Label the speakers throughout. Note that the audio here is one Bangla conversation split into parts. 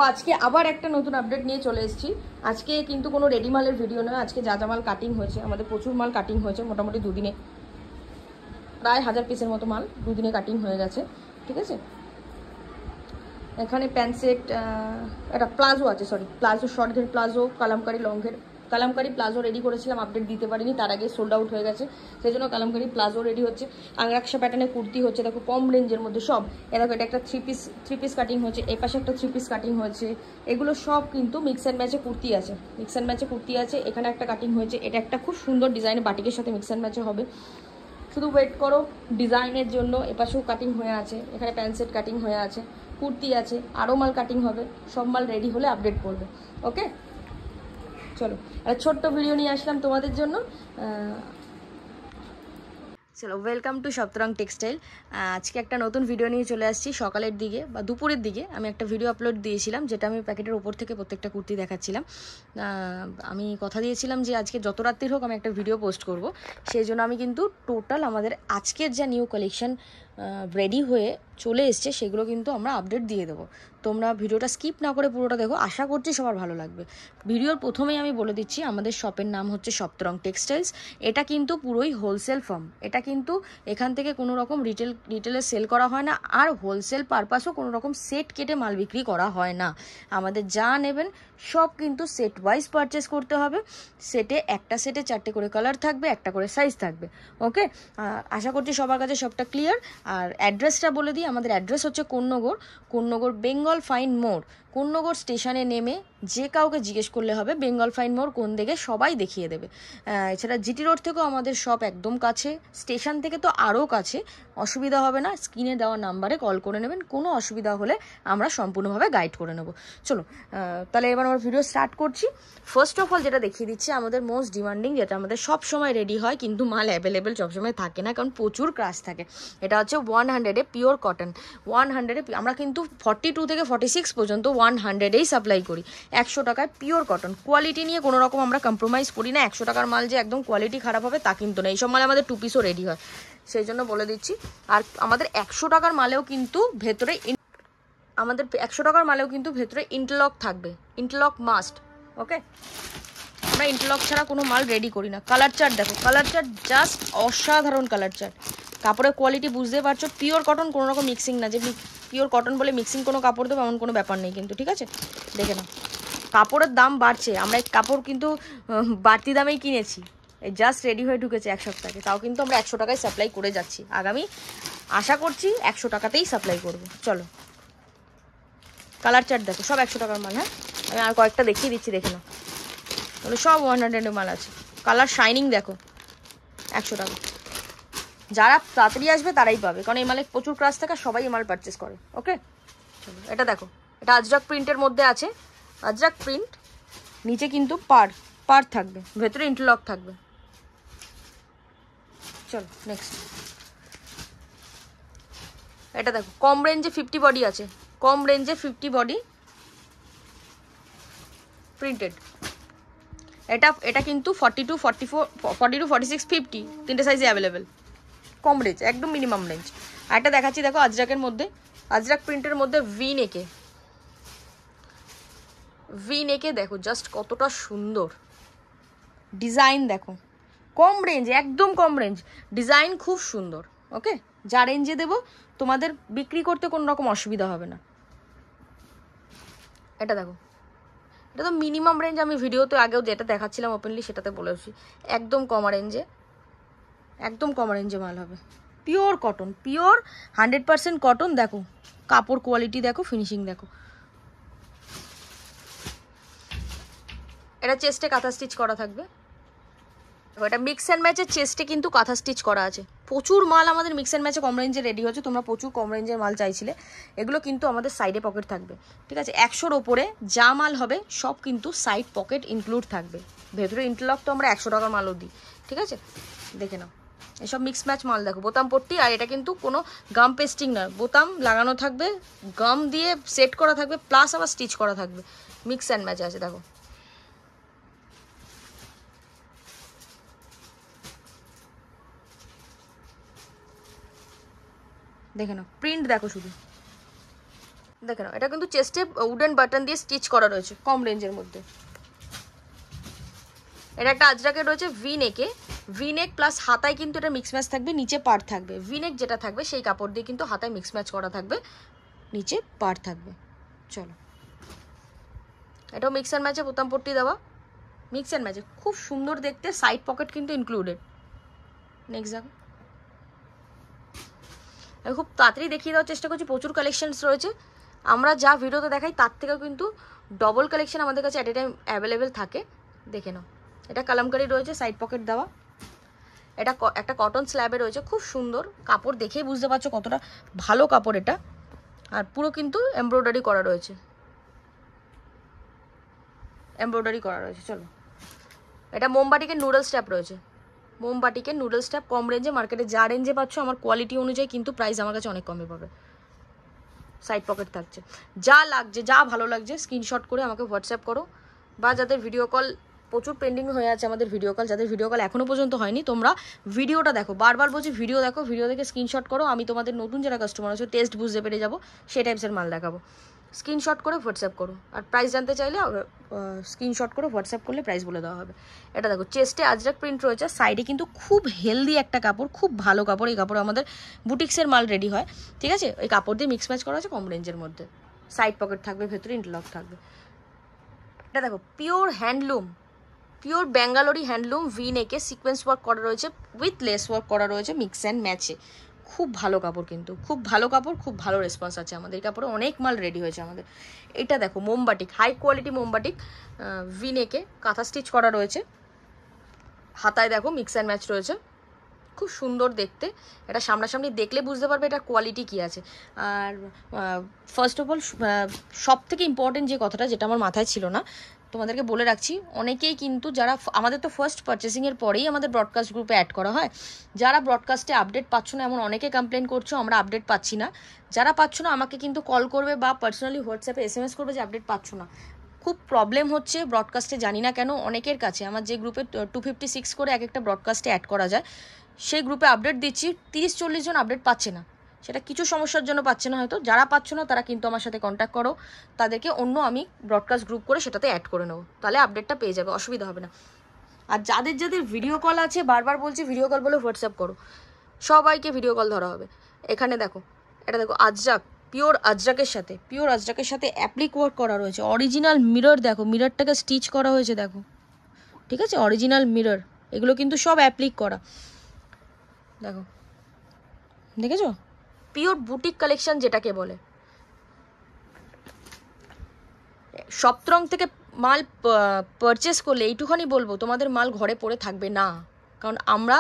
Speaker 1: আজকে আবার একটা নতুন আপডেট নিয়ে চলে এসেছি। আজকে কিন্তু কোনো রেডি মালের ভিডিও নয়, আজকে যা যা মাল কাটিং হয়েছে, আমাদের প্রচুর মাল কাটিং হয়েছে, মোটামুটি দুদিনে প্রায় 1000 পিসের মতো মাল দুদিনে কাটিং হয়ে গেছে। ঠিক আছে, এখানে প্যান্ট সেট, একটা প্লাজো আছে, সরি প্লাজো, শর্টের প্লাজো, কালামকারি লংয়ের, কালামকারি প্লাজো রেডি করেছিলাম, আপডেট দিতে পারিনি, তার আগে সোল্ড আউট হয়ে গেছে, সেই জন্য কালামকারি প্লাজো রেডি হচ্ছে। আংরাকশা প্যাটার্নের কুর্তি হচ্ছে, দেখো কম রেঞ্জের মধ্যে সব। দেখো এটা একটা থ্রি পিস কাটিং হচ্ছে, এ পাশে একটা 3 পিস কাটিং হয়েছে। এগুলো সব কিন্তু মিক্স অ্যান্ড ম্যাচে কুর্তি আছে, মিক্স অ্যান্ড ম্যাচে কুর্তি আছে। এখানে একটা কাটিং হয়েছে, এটা একটা খুব সুন্দর ডিজাইন, বাটিকের সাথে মিক্স অ্যান্ড ম্যাচে হবে। শুধু ওয়েট করো ডিজাইনের জন্য। এপাশেও কাটিং হয়ে আছে, এখানে প্যান্ট সেট কাটিং হয়ে আছে, কুর্তি আছে, আরও মাল কাটিং হবে। সব মাল রেডি হলে আপডেট করবে। ওকে, চলো একটা ছোট্ট ভিডিও নিয়ে আসলাম তোমাদের জন্য। চলো, ওয়েলকাম টু সপ্তরং টেক্সটাইল। আজকে একটা নতুন ভিডিও নিয়ে চলে আসছি। সকালের দিকে বা দুপুরের দিকে আমি একটা ভিডিও আপলোড দিয়েছিলাম, যেটা আমি প্যাকেটের ওপর থেকে প্রত্যেকটা কুর্তি দেখাচ্ছিলাম। আমি কথা দিয়েছিলাম যে আজকে যত রাত্রির হোক আমি একটা ভিডিও পোস্ট করব। সেই জন্য আমি কিন্তু টোটাল আমাদের আজকের যা নিউ কালেকশন রেডি হয়ে চলে এসছে সেগুলো কিন্তু আমরা আপডেট দিয়ে দেবো। তোমরা ভিডিওটা স্কিপ না করে পুরোটা দেখো, আশা করছি সবার ভালো লাগবে। ভিডিওর প্রথমেই আমি বলে দিচ্ছি, আমাদের শপের নাম হচ্ছে সপ্তরং টেক্সটাইলস। এটা কিন্তু পুরোই হোলসেল ফার্ম, এটা কিন্তু এখান থেকে কোনো রকম রিটেলে সেল করা হয় না, আর হোলসেল পারপাসও কোনো রকম সেট কেটে মাল বিক্রি করা হয় না। আমাদের যা নেবেন সব কিন্তু সেট ওয়াইজ পারচেস করতে হবে। একটা সেটে 4টে করে কালার থাকবে, একটা করে সাইজ থাকবে। ওকে, আশা করছি সবার কাছে সবটা ক্লিয়ার। আর অ্যাড্রেসটা বলে দিই, আমাদের অ্যাড্রেস হচ্ছে কোন্নগর বেঙ্গল ফাইন মোড়। কোন্নগর স্টেশনে নেমে যে কাউকে জিজ্ঞেস করলে হবে বেঙ্গল ফাইন মোড় কোন দিকে, সবাই দেখিয়ে দেবে। এছাড়া জিটি রোড থেকেও আমাদের শপ একদম কাছে, স্টেশন থেকে তো আরও কাছে, অসুবিধা হবে না। স্ক্রিনে দেওয়া নাম্বারে কল করে নেবেন, কোনো অসুবিধা হলে আমরা সম্পূর্ণভাবে গাইড করে নেব। চলো তাহলে এবার আমার ভিডিও স্টার্ট করছি। ফার্স্ট অফ অল যেটা দেখিয়ে দিচ্ছি, আমাদের মোস্ট ডিমান্ডিং, যেটা আমাদের সব সময় রেডি হয় কিন্তু মাল অ্যাভেলেবেল সবসময় থাকে না, কারণ প্রচুর ক্রাশ থাকে। এটা হচ্ছে 100-এ পিওর কটন। 100-এ আমরা কিন্তু 42 থেকে 46 পর্যন্ত 100-এই সাপ্লাই করি। 100 টাকায় পিওর কটন। কোয়ালিটি নিয়ে কোনো রকম আমরা কম্প্রোমাইজ করি না। 100 টাকার মাল যে একদম কোয়ালিটি খারাপ হবে তা কিন্তু না, এইসব মাল আমাদের 2 পিসও রেডি হয়, সেই জন্য বলে দিচ্ছি। আর আমাদের 100 টাকার মালেও কিন্তু ভেতরে ইন্টারলক থাকবে, ইন্টারলক মাস্ট। ওকে, আমরা ইন্টারলক ছাড়া কোনো মাল রেডি করি না। কালার চার্ট দেখো, কালার চার্ট জাস্ট অসাধারণ কালার চার্ট। কাপড়ের কোয়ালিটি বুঝতে পারছো, পিওর কটন, কোনো রকম মিক্সিং না, যে পিওর কটন বলে মিক্সিং কোনো কাপড় দেবো এমন কোনো ব্যাপার নেই কিন্তু। ঠিক আছে, দেখে নাও। কাপড়ের দাম বাড়ছে, আমরা এই কাপড় কিন্তু বাড়তি দামেই কিনেছি, এই জাস্ট রেডি হয়ে ঢুকেছে 1 সপ্তাহে, তাও কিন্তু আমরা 100 টাকায় সাপ্লাই করে যাচ্ছি। আগামী আশা করছি 100 টাকাতেই সাপ্লাই করব। চলো কালার চার্ট দেখো, সব 100 টাকার মাল। হ্যাঁ, আমি আর কয়েকটা দেখিয়ে দিচ্ছি, দেখে নাও। তাহলে সব 100-এর মাল আছে। কালার শাইনিং দেখো, 100 টাকা। যারা তাড়াতাড়ি আসবে তারাই পাবে, কারণ এই মালে প্রচুর ক্রাশ থাকে, সবাই এই মাল পারচেস করে। ওকে, এটা দেখো, এটা আজরাক প্রিন্টের মধ্যে আছে, আজরাক প্রিন্ট। নিচে কিন্তু পার থাকবে, ভেতরে ইন্টারলক থাকবে। চলো নেক্সট, এটা দেখো, কম রেঞ্জে 50 বডি আছে, কম রেঞ্জে 50 বডি প্রিন্টেড। এটা কিন্তু 42, 44, 42, 46, 50 তিনটে সাইজে অ্যাভেলেবেল। কম রেঞ্জ, একদম মিনিমাম রেঞ্জ। আর একটা দেখাচ্ছি দেখো, আজরাকের মধ্যে, আজরাক প্রিন্টের মধ্যে ভি নেকে দেখো, জাস্ট কতটা সুন্দর ডিজাইন দেখো। কম রেঞ্জ, একদম কম রেঞ্জ, ডিজাইন খুব সুন্দর। ওকে, যা রেঞ্জে দেবো তোমাদের বিক্রি করতে কোনো রকম অসুবিধা হবে না। এটা দেখো, এটা তো মিনিমাম রেঞ্জ, আমি ভিডিওতে আগেও যেটা দেখাচ্ছিলাম ওপেনলি সেটাতে বলেছি, একদম কম রেঞ্জে মাল হবে। Pure cotton, pure 100% cotton. দেখো কাপড় কোয়ালিটি দেখো, ফিনিশিং দেখো। এটা চেস্টে কাঁথা স্টিচ করা থাকবে। এটা মিক্স অ্যান্ড ম্যাচের চেস্টে কিন্তু কাঁথা স্টিচ করা আছে। প্রচুর মাল আমাদের মিক্স অ্যান্ড ম্যাচে কম রেঞ্জে রেডি হচ্ছে, তোমরা প্রচুর কম রেঞ্জের মাল চাইছিলে। এগুলো কিন্তু আমাদের সাইডে পকেট থাকবে। ঠিক আছে, 100-র ওপরে যা মাল হবে সব কিন্তু সাইড পকেট ইনক্লুড থাকবে। ভেতরে ইন্টারলক তো আমরা 100 টাকার মালও দিই। ঠিক আছে, দেখে নাও, এসব মিক্স ম্যাচ মাল দেখো, বোতাম পট্টি। আর এটা কিন্তু কোনো গাম পেস্টিং না, বোতাম লাগানো থাকবে, গাম দিয়ে সেট করা থাকবে, প্লাস আবার স্টিচ করা থাকবে। মিক্স অ্যান্ড ম্যাচ আছে দেখো। দেখে নাও, প্রিন্ট দেখো শুধু। দেখে নাও, এটা কিন্তু চেস্টে উডেন বাটন দিয়ে স্টিচ করা রয়েছে, কম রেঞ্জের মধ্যে। এটা একটা আজরাকে রয়েছে ভি নেক প্লাস হাতায় কিন্তু এটা মিক্স ম্যাচ থাকবে, নিচে পাড় থাকবে। ভি নেক যেটা থাকবে সেই কাপড় দিয়ে কিন্তু হাতায় মিক্স ম্যাচ করা থাকবে, নিচে পাড় থাকবে। চলো, এটাও মিক্স অ্যান্ড ম্যাচে বোতাম পট্টি দেওয়া, মিক্স অ্যান্ড ম্যাচে খুব সুন্দর দেখতে, সাইড পকেট কিন্তু ইনক্লুডেড। নেক্সট দেখো, আমি খুব তাড়াতাড়ি দেখিয়ে দেওয়ার চেষ্টা করছি, প্রচুর কালেকশনস রয়েছে। আমরা যা ভিডিওতে দেখাই তার থেকেও কিন্তু ডবল কালেকশন আমাদের কাছে অ্যাট এ টাইম অ্যাভেলেবেল থাকে, দেখে নাও। এটা কালামকারি রয়েছে, সাইড পকেট দেওয়া। এটা একটা কটন স্ল্যাবে রয়েছে, খুব সুন্দর কাপড়, দেখেই বুঝতে পারছো কতটা ভালো কাপড় এটা। আর পুরো কিন্তু এমব্রয়ডারি করা রয়েছে, এমব্রয়ডারি করা রয়েছে। চলো, এটা মোমবাটিকের নুডল স্ট্যাপ রয়েছে, মোমবাটিকের নুডল স্ট্যাপ, কম রেঞ্জে, মার্কেটে যা রেঞ্জে পাচ্ছ আমার কোয়ালিটি অনুযায়ী কিন্তু প্রাইস আমার কাছে অনেক কমে পাবে। সাইড পকেট থাকছে, যা লাগছে, যা ভালো লাগছে স্ক্রিনশট করে আমাকে হোয়াটসঅ্যাপ করো, বা যাদের ভিডিও কল প্রচুর পেন্ডিং হয়ে আছে আমাদের ভিডিও কল, যাদের ভিডিও কল এখনও পর্যন্ত হয়নি, তোমরা ভিডিওটা দেখো, বারবার বলছি ভিডিও দেখো, ভিডিও দেখে স্ক্রিনশট করো। আমি তোমাদের নতুন যারা কাস্টমার আছে টেস্ট বুঝতে পেরে যাবো, সেই টাইপসের মাল দেখাবো। স্ক্রিনশট করে হোয়াটসঅ্যাপ করো, আর প্রাইস জানতে চাইলে স্ক্রিনশট করে হোয়াটসঅ্যাপ করলে প্রাইস বলে দেওয়া হবে। এটা দেখো, চেস্টে আজরাক প্রিন্ট রয়েছে, সাইডে কিন্তু খুব হেলদি একটা কাপড়, খুব ভালো কাপড়। এই কাপড় আমাদের বুটিক্সের মাল রেডি হয়, ঠিক আছে। এই কাপড় দিয়ে মিক্স ম্যাচ করা আছে, কম রেঞ্জের মধ্যে। সাইড পকেট থাকবে, ভেতরে ইন্টারলক থাকবে। এটা দেখো, pure handloom, pure Bangalori handloom, V নেকে সিকোয়েন্স ওয়ার্ক করা রয়েছে, উইথ লেস ওয়ার্ক করা রয়েছে, মিক্স অ্যান্ড ম্যাচে। খুব ভালো কাপড়, কিন্তু খুব ভালো কাপড়, খুব ভালো রেসপন্স আছে আমাদের এই কাপড়ে, অনেক মাল রেডি হয়েছে আমাদের। এটা দেখো, মোমবাটিক, হাই কোয়ালিটি মোমবাটিক, ভি নেকে কাঁথা স্টিচ করা রয়েছে, হাতায় দেখো মিক্স অ্যান্ড ম্যাচ রয়েছে, খুব সুন্দর দেখতে। এটা সামনাসামনি দেখলে বুঝতে পারবে এটার কোয়ালিটি কী আছে। আর ফার্স্ট অফ অল সব থেকে ইম্পর্টেন্ট যে কথাটা, যেটা আমার মাথায় ছিল না, তোমাদেরকে বলে রাখছি, অনেকেই কিন্তু যারা আমাদের তো ফার্স্ট পারচেসিংয়ের পরেই আমাদের ব্রডকাস্ট গ্রুপে অ্যাড করা হয়, যারা ব্রডকাস্টে আপডেট পাচ্ছ না, এমন অনেকে কমপ্লেন করছো আমরা আপডেট পাচ্ছি না। যারা পাচ্ছ না আমাকে কিন্তু কল করবে বা পার্সোনালি হোয়াটসঅ্যাপে SMS করবে যে আপডেট পাচ্ছ না। খুব প্রবলেম হচ্ছে ব্রডকাস্টে, জানি না কেন অনেকের কাছে। আমার যে গ্রুপে 256 করে এক একটা ব্রডকাস্টে অ্যাড করা যায়, সেই গ্রুপে আপডেট দিচ্ছি, 30-40 জন আপডেট পাচ্ছে না। সেটা কিছু সমস্যার জন্য পাচ্ছে না হয়তো, যারা পাচ্ছ না তারা কিন্তু আমার সাথে কন্ট্যাক্ট করো, তাদেরকে অন্য আমি ব্রডকাস্ট গ্রুপ করে সেটাতে অ্যাড করে নেবো, তাহলে আপডেটটা পেয়ে যাবে, অসুবিধা হবে না। আর যাদের যাদের ভিডিও কল আছে, বারবার বলছি ভিডিও কল বলে হোয়াটসঅ্যাপ করো, সবাইকে ভিডিও কল ধরা হবে। এখানে দেখো, এটা দেখো আজরাক, পিওর আজরাকের সাথে অ্যাপ্লিক ওয়ার্ক করা রয়েছে, অরিজিনাল মিরর দেখো, মিররটাকে স্টিচ করা হয়েছে দেখো, ঠিক আছে, অরিজিনাল মিরর, এগুলো কিন্তু সব অ্যাপ্লিক করা, দেখো, দেখেছো, পিওর বুটিক কালেকশন যেটাকে বলে। সপ্তরং থেকে মাল পারচেস করলে এইটুখানি বলবো, তোমাদের মাল ঘরে পড়ে থাকবে না, কারণ আমরা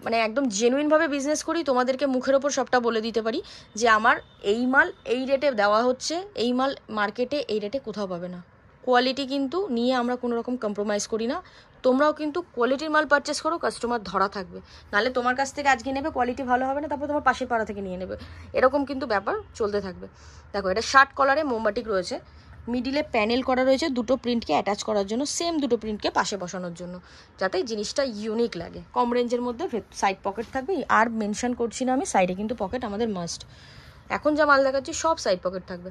Speaker 1: মানে একদম জেনুইনভাবে বিজনেস করি, তোমাদেরকে মুখের ওপর সবটা বলে দিতে পারি যে আমার এই মাল এই রেটে দেওয়া হচ্ছে, এই মাল মার্কেটে এই রেটে কোথাও পাবে না। কোয়ালিটি কিন্তু নিয়ে আমরা কোনো রকম কম্প্রোমাইজ করি না। তোমরাও কিন্তু কোয়ালিটির মাল পারচেস করো, কাস্টমার ধরা থাকবে, নাহলে তোমার কাছ থেকে আজকে নেবে, কোয়ালিটি ভালো হবে না, তারপর তোমার পাশের পাড়া থেকে নিয়ে নেবে, এরকম কিন্তু ব্যাপার চলতে থাকবে। দেখো, এটা শার্ট কলারে মোমবাটিক রয়েছে, মিডিলে প্যানেল করা রয়েছে, দুটো প্রিন্টকে অ্যাটাচ করার জন্য, সেম দুটো প্রিন্টকে পাশে বসানোর জন্য, যাতে জিনিসটা ইউনিক লাগে। কম রেঞ্জের মধ্যে সাইড পকেট থাকবে, আর মেনশন করছি না আমি, সাইডে কিন্তু পকেট আমাদের মাস্ট। এখন যা মাল দেখাচ্ছি সব সাইড পকেট থাকবে।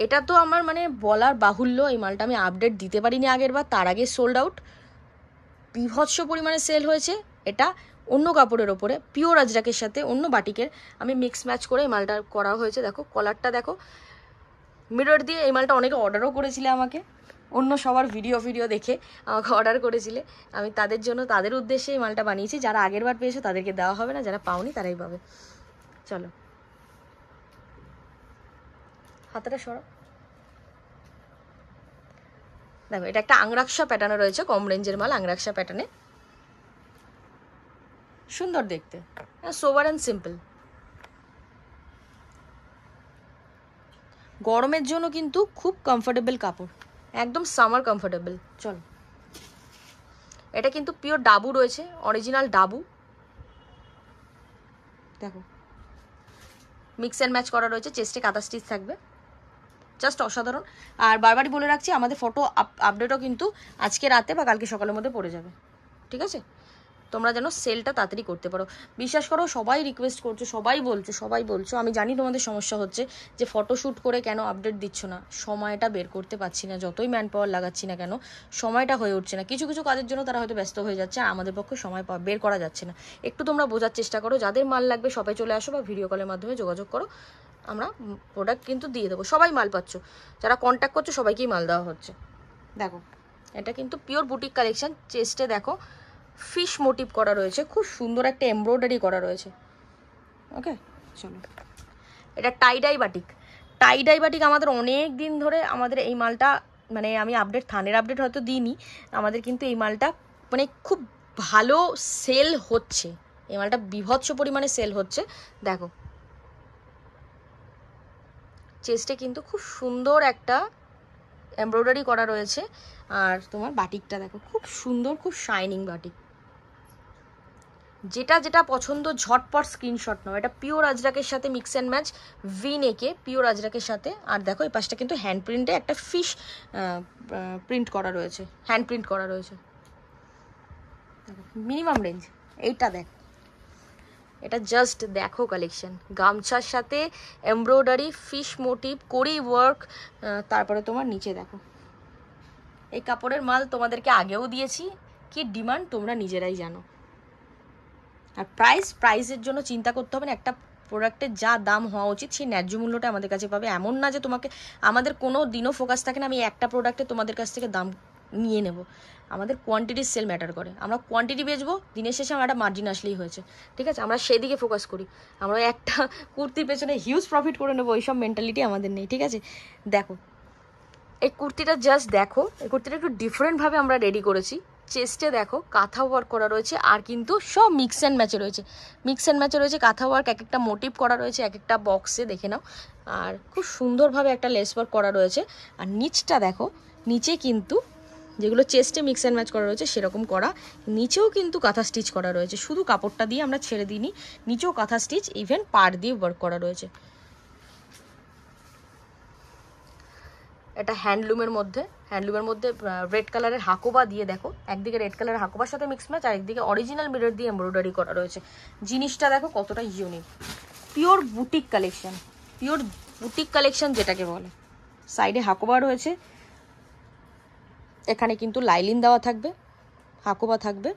Speaker 1: এটা তো আমার মানে বলার বাহুল্য, এই মালটা আমি আপডেট দিতে পারিনি আগের বার, তার আগে সোল্ড আউট, বিভৎস পরিমাণে সেল হয়েছে। এটা অন্য কাপড়ের ওপরে, পিওর আজরাকের সাথে অন্য বাটিকের আমি মিক্স ম্যাচ করে এই মালটা করা হয়েছে। দেখো কলারটা দেখো, মিরর দিয়ে। এই মালটা অনেকে অর্ডারও করেছিলে আমাকে, অন্য সবার ভিডিও দেখে আমাকে অর্ডার করেছিলে, আমি তাদের জন্য, তাদের উদ্দেশ্যে এই মালটা বানিয়েছি। যারা আগের বার পেয়েছো তাদেরকে দেওয়া হবে না, যারা পাওনি তারাই পাবে। চলো, হাতাটা সরো। দেখো, এটা একটা আংরাক্সা প্যাটার্নে রয়েছে, কম রেঞ্জের মাল, আংরাক্সা প্যাটার্নে, সুন্দর দেখতে, সোবার অ্যান্ড সিম্পল। গরমের জন্য কিন্তু খুব কমফোর্টেবল কাপড়, একদম সামার কমফোর্টেবল। চলো, এটা কিন্তু পিওর ডাবু রয়েছে, অরিজিনাল ডাবু, দেখো মিক্স অ্যান্ড ম্যাচ করা রয়েছে, চেস্টে কাঁথা স্টিচ থাকবে, জাস্ট অসাধারণ। আর বারবারই বলে রাখছি, আমাদের ফটো আপডেটও কিন্তু আজকে রাতে বা কালকে সকালের মধ্যে পড়ে যাবে, ঠিক আছে। তোমরা যেন সেলটা তাড়াতাড়ি করতে পারো। বিশ্বাস করো সবাই রিকোয়েস্ট করছো, সবাই বলছো, আমি জানি তোমাদের সমস্যা হচ্ছে যে ফটোশ্যুট করে কেন আপডেট দিচ্ছ না। সময়টা বের করতে পারছি না, যতই ম্যান পাওয়ার লাগাচ্ছি না কেন সময়টা হয়ে উঠছে না। কিছু কিছু কাজের জন্য তারা হয়তো ব্যস্ত হয়ে যাচ্ছে, আর আমাদের পক্ষে সময় বের করা যাচ্ছে না। একটু তোমরা বোঝার চেষ্টা করো, যাদের মাল লাগবে সবাই চলে আসো বা ভিডিও কলের মাধ্যমে যোগাযোগ করো, আমরা প্রোডাক্ট কিন্তু দিয়ে দেবো। সবাই মাল পাচ্ছ, যারা কন্ট্যাক্ট করছো সবাইকেই মাল দেওয়া হচ্ছে। দেখো এটা কিন্তু পিওর বুটিক কালেকশন। চেস্টে দেখো ফিশ মোটিভ করা রয়েছে, খুব সুন্দর একটা এমব্রয়ডারি করা রয়েছে। ওকে চলো, এটা টাইডাই বাটিক। টাইডাই বাটিক আমাদের অনেক দিন ধরে আমাদের এই মালটা, মানে আমি থানের আপডেট হয়তো দিইনি, আমাদের কিন্তু এই মালটা মানে খুব ভালো সেল হচ্ছে। এই মালটা বীভৎস পরিমাণে সেল হচ্ছে। দেখো চেস্টে কিন্তু খুব সুন্দর একটা এমব্রয়ডারি করা রয়েছে, আর তোমার বাটিকটা দেখো খুব সুন্দর, খুব শাইনিং বাটিক। যেটা যেটা পছন্দ ঝটপট স্ক্রিনশট নাও। এটা পিওর আজরাকের সাথে মিক্স অ্যান্ড ম্যাচ ভি নেকে, পিওর আজরাকের সাথে। আর দেখো এই পাশটা কিন্তু হ্যান্ড প্রিন্টে একটা ফিশ প্রিন্ট করা রয়েছে, হ্যান্ড প্রিন্ট করা রয়েছে। মিনিমাম রেঞ্জ এইটা দেখ, এটা জাস্ট দেখো কালেকশন। গামছার সাথে এমব্রয়ডারি, ফিশ মোটিভ, করি ওয়ার্ক, তারপরে তোমার নিচে দেখো এই কাপড়ের মাল তোমাদেরকে আগেও দিয়েছি, কি ডিমান্ড তোমরা নিজেরাই জানো। আর প্রাইসের জন্য চিন্তা করতে হবে না। একটা প্রোডাক্টের যা দাম হওয়া উচিত সেই ন্যায্য মূল্যটা আমাদের কাছে পাবে। এমন না যে তোমাকে, আমাদের কোনো দিনও ফোকাস থাকে না আমি একটা প্রোডাক্টে তোমাদের কাছ থেকে দাম নিয়ে নেব। আমাদের কোয়ান্টিটির সেল ম্যাটার করে। আমরা কোয়ান্টিটি বেচবো, দিনের শেষে আমার একটা মার্জিন আসলেই হয়েছে, ঠিক আছে? আমরা সেদিকে ফোকাস করি। আমরা একটা কুর্তির পেছনে হিউজ প্রফিট করে নেবো, এইসব মেন্টালিটি আমাদের নেই, ঠিক আছে? দেখো এই কুর্তিটা জাস্ট দেখো, এই কুর্তিটা একটু ডিফারেন্টভাবে আমরা রেডি করেছি। চেস্টে দেখো কাঁথা ওয়ার্ক করা রয়েছে, আর কিন্তু সব মিক্স অ্যান্ড ম্যাচে রয়েছে কাঁথা ওয়ার্ক। এক একটা মোটিভ করা রয়েছে এক একটা বক্সে, দেখে নাও। আর খুব সুন্দরভাবে একটা লেস ওয়ার্ক করা রয়েছে। আর নিচটা দেখো, নিচে কিন্তু যেগুলো চেস্টে মিক্স অ্যান্ড ম্যাচ করা রয়েছে সেরকম করা, নিচেও কিন্তু কাঁথা স্টিচ করা রয়েছে। শুধু কাপড়টা দিয়ে আমরা ছেড়ে দিইনি, নিচেও কাঁথা স্টিচ, ইভেন পাড় দিয়ে ওয়ার্ক করা রয়েছে। এটা হ্যান্ডলুমের মধ্যে রেড কালারের হাকোবা দিয়ে দেখো, একদিকে রেড কালারের হাকোবার সাথে মিক্স ম্যাচ, আর একদিকে অরিজিনাল মিরর দিয়ে এমব্রয়ডারি করা রয়েছে। জিনিসটা দেখো কতটা ইউনিক। পিওর বুটিক কালেকশন যেটাকে বলে। সাইডে হাকোবা রয়েছে, এখানে কিন্তু লাইলিন দেওয়া থাকবে, হাকোবা থাকবে,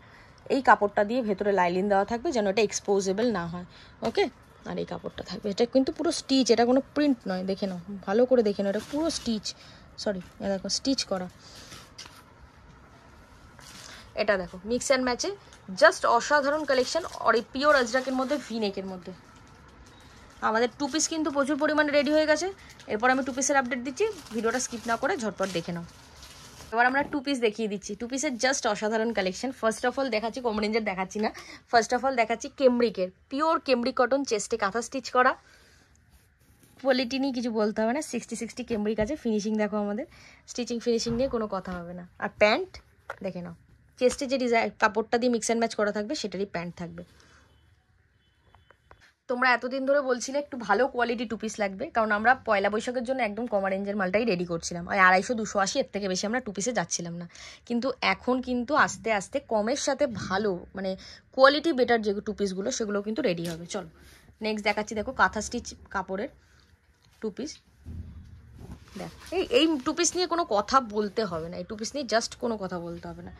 Speaker 1: এই কাপড়টা দিয়ে ভেতরে লাইলিন দেওয়া থাকবে যেন এটা এক্সপোজেবল না হয়। ওকে, আর এই কাপড়টা থাকবে। এটা কিন্তু পুরো স্টিচ, এটা কোনো প্রিন্ট নয়, দেখে নাও ভালো করে, দেখে নাও এটা পুরো স্টিচ, দেখো স্টিচ করা। এটা দেখো মিক্স অ্যান্ড ম্যাচে জাস্ট অসাধারণ কালেকশন। আর এই পিওর আজরাকের মধ্যে ভিনেকের মধ্যে আমাদের টু পিস কিন্তু প্রচুর পরিমাণে রেডি হয়ে গেছে। এরপর আমি টু পিসের আপডেট দিচ্ছি, ভিডিওটা স্কিপ না করে ঝটপট দেখে নাও। এবার আমরা টু পিস দেখিয়ে দিচ্ছি। টু পিসের জাস্ট অসাধারণ কালেকশন। ফার্স্ট অফ অল দেখাচ্ছি, কম রেঞ্জের দেখাচ্ছি না, ফার্স্ট অফ অল দেখাচ্ছি কেমব্রিকের, পিওর কেমব্রিক কটন, চেস্টে কাঁথা স্টিচ করা। কোয়ালিটি নিয়ে কিছু বলতে হবে না, 60 কেমব্রিক আছে। ফিনিশিং দেখো, আমাদের স্টিচিং ফিনিশিং নিয়ে কোনো কথা হবে না। আর প্যান্ট দেখে নাও, চেস্টে যে ডিজাইন কাপড়টা দিয়ে মিক্স অ্যান্ড ম্যাচ করা থাকবে সেটারই প্যান্ট থাকবে। তোমরা এতদিন ধরে বলছিলে একটু ভালো কোয়ালিটি টু পিস লাগবে, কারণ আমরা পয়লা বৈশাখের জন্য একদম কম রেঞ্জের মালটাই রেডি করছিলাম। ওই 250, 280 এর থেকে বেশি আমরা টু পিসে যাচ্ছিলাম না। কিন্তু এখন কিন্তু আস্তে আস্তে কমের সাথে ভালো, মানে কোয়ালিটি বেটার যে টু পিসগুলো সেগুলো কিন্তু রেডি হবে। চলো নেক্সট দেখাচ্ছি। দেখো কাঁথা স্টিচ কাপড়ের টু পিস। দেখ এই টু পিস নিয়ে কোনো কথা বলতে হবে না, এই টু পিস নিয়ে জাস্ট কোনো কথা বলতে হবে না।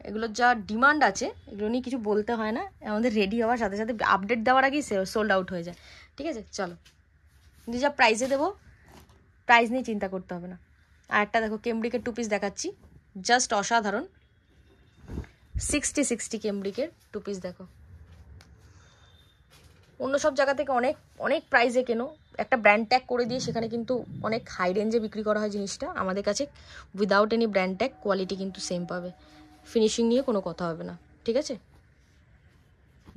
Speaker 1: এগুলোর যা ডিমান্ড আছে এগুলো নিয়ে কিছু বলতে হয় না, আমাদের রেডি হওয়ার সাথে সাথে আপডেট দেওয়ার আগেই সোল্ড আউট হয়ে যায়, ঠিক আছে? চলো, কিন্তু যা প্রাইসে দেবো, প্রাইস নিয়ে চিন্তা করতে হবে না। আর একটা দেখো কেমব্রিকের টু পিস দেখাচ্ছি, জাস্ট অসাধারণ। 60 কেমব্রিকের টু পিস দেখো। অন্য সব জায়গা থেকে অনেক অনেক প্রাইসে কেনো, একটা ব্র্যান্ড ট্যাগ করে দিয়ে সেখানে কিন্তু অনেক হাই রেঞ্জে বিক্রি করা হয় জিনিসটা। আমাদের কাছে without any brand tag quality কিন্তু সেম পাবে, ফিনিশিং নিয়ে কোনো কথা হবে না, ঠিক আছে?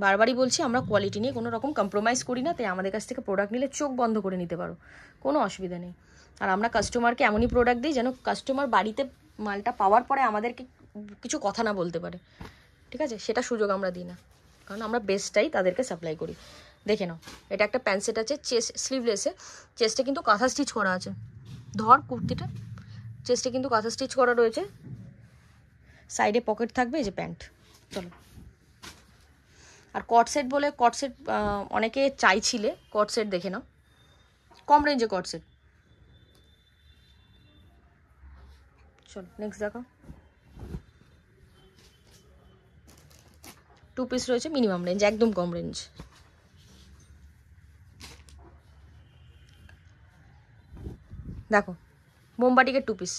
Speaker 1: বারবারই বলছি, আমরা কোয়ালিটি নিয়ে কোনো রকম কম্প্রোমাইজ করি না, তাই আমাদের কাছ থেকে প্রোডাক্ট নিলে চোখ বন্ধ করে নিতে পারো, কোনো অসুবিধা নেই। আর আমরা কাস্টমারকে এমনই প্রোডাক্ট দিই যেন কাস্টমার বাড়িতে মালটা পাওয়ার পরে আমাদেরকে কিছু কথা না বলতে পারে, ঠিক আছে? সেটা সুযোগ আমরা দিই না, কারণ আমরা বেস্টটাই তাদেরকে সাপ্লাই করি। দেখে নাও, এটা একটা প্যান্ট সেট আছে, চেস্ট স্লিভলেসে, চেস্টে কিন্তু কাঁথা স্টিচ করা আছে। ধর কুর্তিটা, চেস্টে কিন্তু কাঁথা স্টিচ করা রয়েছে, সাইডে পকেট থাকবে, এই যে প্যান্ট। চলো আর কট সেট বলে কট সেট অনেকে চাইছিলে, কট সেট দেখে নাও, কম রেঞ্জে কট সেট। চলো নেক্সট দেখো, 2 পিস রয়েছে, মিনিমাম রেঞ্জ, একদম কম রেঞ্জ। দেখো মোমবাটিকের 2 পিস,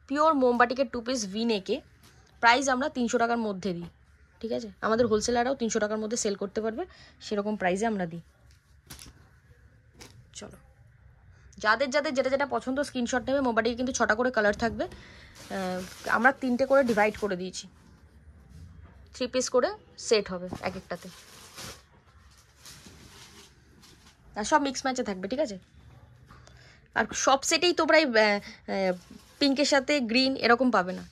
Speaker 1: পিওর মোমবাটিকের 2 পিস ভি নেকে, প্রাইস আমরা 300 টাকার মধ্যে দিই, ঠিক আছে? আমাদের হোলসেলাররাও 300 টাকার মধ্যে সেল করতে পারবে, সেরকম প্রাইসে আমরা দিই। চলো যাদের যাদের যেটা যেটা পছন্দ স্ক্রিনশট নেবে। মোমবাটিকে কিন্তু 6টা করে কালার থাকবে, আমরা 3টে করে ডিভাইড করে দিয়েছি, 3 পিস করে সেট হবে এক একটাতে, আর সব মিক্স ম্যাচে থাকবে, ঠিক আছে? আর সব সেটেই তোমরা পিঙ্কের সাথে গ্রিন এরকম পাবে না।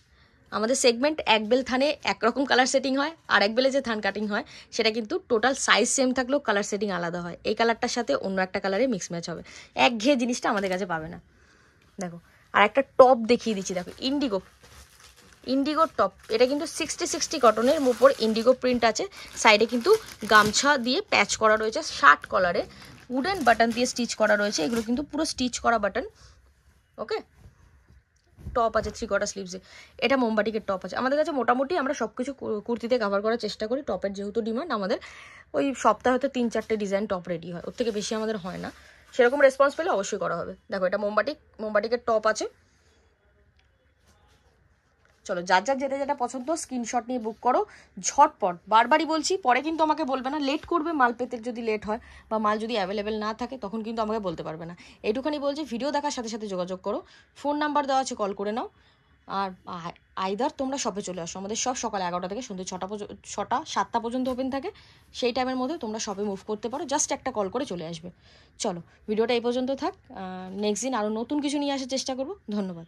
Speaker 1: আমাদের সেগমেন্ট এক বেল থানে একরকম কালার সেটিং হয়, আর এক বেলে যে থান কাটিং হয় সেটা কিন্তু টোটাল সাইজ সেম থাকলেও কালার সেটিং আলাদা হয়। এই কালারটার সাথে অন্য একটা কালারে মিক্স ম্যাচ হবে, একঘেয়ে জিনিসটা আমাদের কাছে পাবে না। দেখো আর একটা টপ দেখিয়ে দিচ্ছি, দেখো ইন্ডিগো টপ, এটা কিন্তু 60 কটনের উপর ইন্ডিগো প্রিন্ট আছে, সাইডে কিন্তু গামছা দিয়ে প্যাচ করা রয়েছে, 60 কলারে উডেন বাটন দিয়ে স্টিচ করা রয়েছে, এগুলো কিন্তু পুরো স্টিচ করা বাটন। ওকে, টপ আছে 3 কোয়ার্টার স্লিভসে, এটা মোমবাটিকের টপ আছে। আমাদের কাছে মোটামুটি আমরা সব কিছু কুর্তিতে কভার করার চেষ্টা করি, টপের যেহেতু ডিমান্ড, আমাদের ওই সপ্তাহে হয়তো 3-4টে ডিজাইন টপ রেডি হয়, ওর থেকে বেশি আমাদের হয় না। সেরকম রেসপন্স পেলে অবশ্যই করা হবে। দেখো এটা মোমবাটিকের টপ আছে। চলো যার যার যেটা যেটা পছন্দ স্ক্রিনশট নিয়ে বুক করো ঝটপট, বারবারই বলছি, পরে কিন্তু আমাকে বলবে না, লেট করবে মাল পেতে, যদি লেট হয় বা মাল যদি অ্যাভেলেবেল না থাকে তখন কিন্তু আমাকে বলতে পারবে না। এইটুখানি বলছি, ভিডিও দেখার সাথে সাথে যোগাযোগ করো, ফোন নাম্বার দেওয়া আছে, কল করে নাও। আর আইদার তোমরা শপে চলে আসো, আমাদের সব সকাল 11টা থেকে সন্ধ্যে 7টা পর্যন্ত ওপেন থাকে, সেই টাইমের মধ্যে তোমরা শপে মুভ করতে পারো, জাস্ট একটা কল করে চলে আসবে। চলো ভিডিওটা এই পর্যন্ত থাক, নেক্সট দিন আরও নতুন কিছু নিয়ে আসার চেষ্টা করবো। ধন্যবাদ।